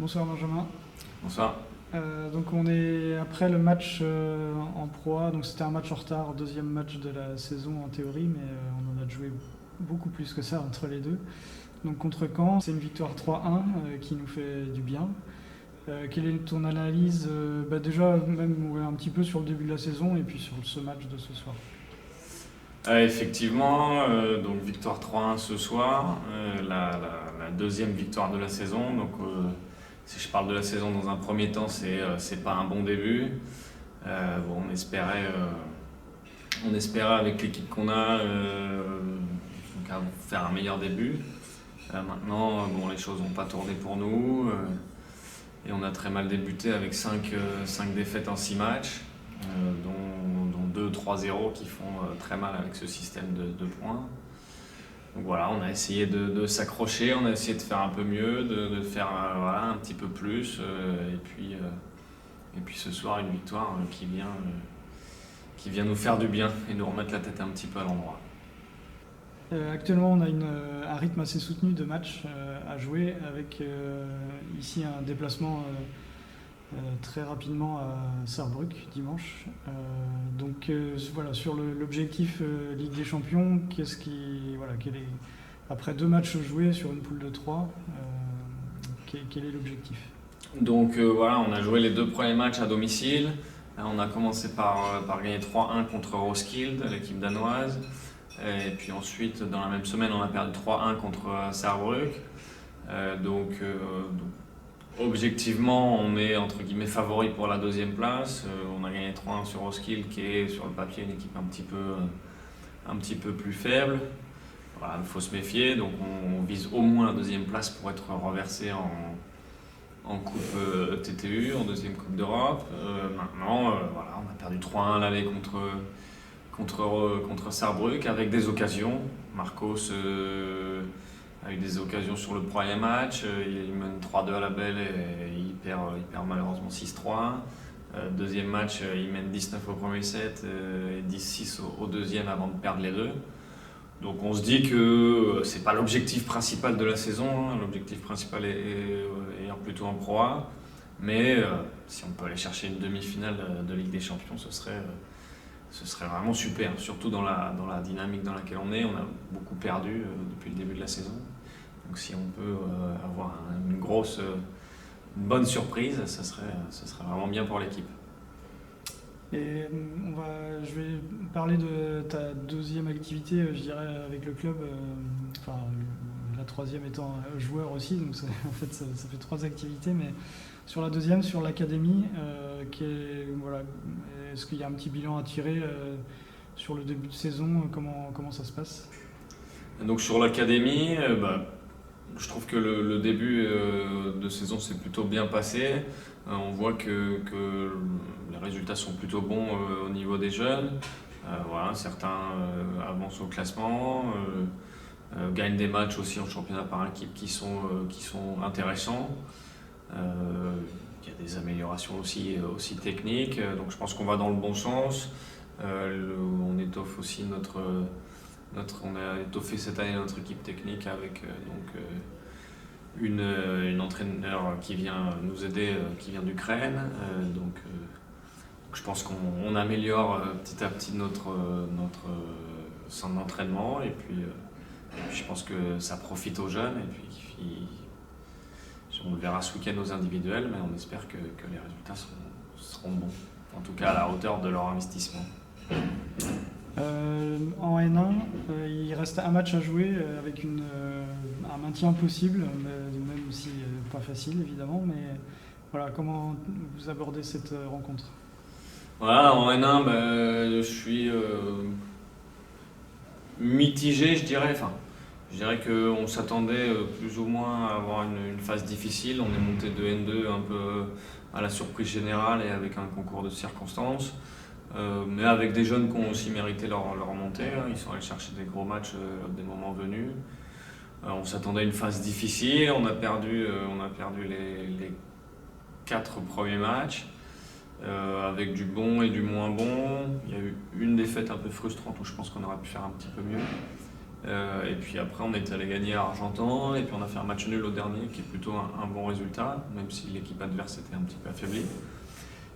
Bonsoir Benjamin. Bonsoir. Donc on est après le match en Pro A, donc c'était un match en retard, deuxième match de la saison en théorie, mais on en a joué beaucoup plus que ça entre les deux. Donc contre Caen, c'est une victoire 3-1 qui nous fait du bien. Quelle est ton analyse déjà même un petit peu sur le début de la saison et puis sur ce match de ce soir? Effectivement, donc victoire 3-1 ce soir, la deuxième victoire de la saison. Donc, si je parle de la saison dans un premier temps, c'est pas un bon début. On espérait avec l'équipe qu'on a donc faire un meilleur début. Maintenant, les choses n'ont pas tourné pour nous et on a très mal débuté avec 5 défaites en 6 matchs, dont 2 3-0 qui font très mal avec ce système de points. Donc voilà, on a essayé de s'accrocher, on a essayé de faire un peu mieux, de faire un petit peu plus. Et puis ce soir, une victoire qui vient nous faire du bien et nous remettre la tête un petit peu à l'endroit. Actuellement, on a un rythme assez soutenu de matchs à jouer avec ici un déplacement très rapidement à Sarrebruck dimanche. Voilà, sur l'objectif Ligue des Champions, après 2 matchs joués sur une poule de 3, quel est l'objectif? Donc on a joué les 2 premiers matchs à domicile. On a commencé par gagner 3-1 contre Roskilde, l'équipe danoise. Et puis ensuite, dans la même semaine, on a perdu 3-1 contre Sarrebruck. Donc, objectivement, on est entre guillemets favori pour la deuxième place. On a gagné 3-1 sur Roskilde, qui est sur le papier une équipe un petit peu plus faible. Voilà, il faut se méfier. Donc, on vise au moins la deuxième place pour être reversé en Coupe TTU, en deuxième Coupe d'Europe. Maintenant, on a perdu 3-1 à l'aller contre Sarrebruck avec des occasions. Marcos a eu des occasions sur le premier match. Il mène 3-2 à la belle et il perd malheureusement 6-3. Deuxième match, il mène 19 au premier set et 10-6 au deuxième avant de perdre les deux. Donc on se dit que c'est pas l'objectif principal de la saison, hein. L'objectif principal est plutôt en Pro A. Mais si on peut aller chercher une demi-finale de Ligue des Champions, ce serait vraiment super, surtout dans la dynamique dans laquelle on est. On a beaucoup perdu depuis le début de la saison. Donc si on peut avoir une bonne surprise, ce serait vraiment bien pour l'équipe. Et je vais parler de ta deuxième activité, je dirais, avec le club, la troisième étant joueur aussi, donc en fait ça fait 3 activités, mais sur la deuxième, sur l'académie, est-ce qu'il y a un petit bilan à tirer sur le début de saison, comment ça se passe? Donc sur l'académie, je trouve que le début de saison s'est plutôt bien passé. On voit que les résultats sont plutôt bons au niveau des jeunes. Certains avancent au classement, gagnent des matchs aussi en championnat par équipe qui sont intéressants. Il y a des améliorations aussi techniques, donc je pense qu'on va dans le bon sens. On étoffe aussi on a étoffé cette année notre équipe technique avec une entraîneur qui vient nous aider, qui vient d'Ukraine. Donc je pense qu'on améliore petit à petit notre centre d'entraînement et puis je pense que ça profite aux jeunes et puis on le verra ce week-end aux individuels, mais on espère que les résultats seront bons, en tout cas à la hauteur de leur investissement. En N1, il reste un match à jouer avec un maintien possible, même si pas facile évidemment, mais voilà, comment vous abordez cette rencontre? Voilà, en N1, je suis mitigé, je dirais. Je dirais qu'on s'attendait plus ou moins à avoir une phase difficile. On est monté de N2 un peu à la surprise générale et avec un concours de circonstances. Mais avec des jeunes qui ont aussi mérité leur montée. Ils sont allés chercher des gros matchs des moments venus. On s'attendait à une phase difficile. On a perdu les 4 premiers matchs. Avec du bon et du moins bon. Il y a eu une défaite un peu frustrante où je pense qu'on aurait pu faire un petit peu mieux. Et puis après, on est allé gagner à Argentan, et puis on a fait un match nul au dernier, qui est plutôt un bon résultat, même si l'équipe adverse était un petit peu affaiblie.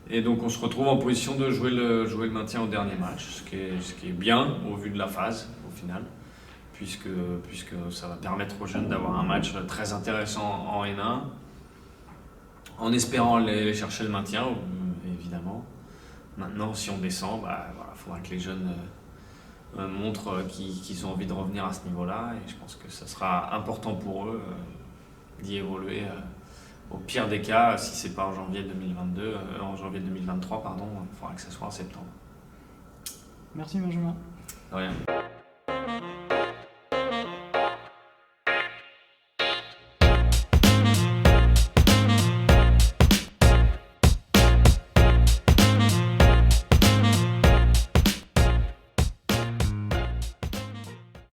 Et donc on se retrouve en position de jouer le maintien au dernier match, ce qui est bien au vu de la phase au final, puisque ça va permettre aux jeunes d'avoir un match très intéressant en N1, en espérant aller chercher le maintien, évidemment. Maintenant, si on descend, faudra que les jeunes montrent qu'ils ont envie de revenir à ce niveau-là, et je pense que ça sera important pour eux d'y évoluer. Au pire des cas, si c'est pas en janvier 2023, il faudra que ce soit en septembre. Merci Benjamin. De rien.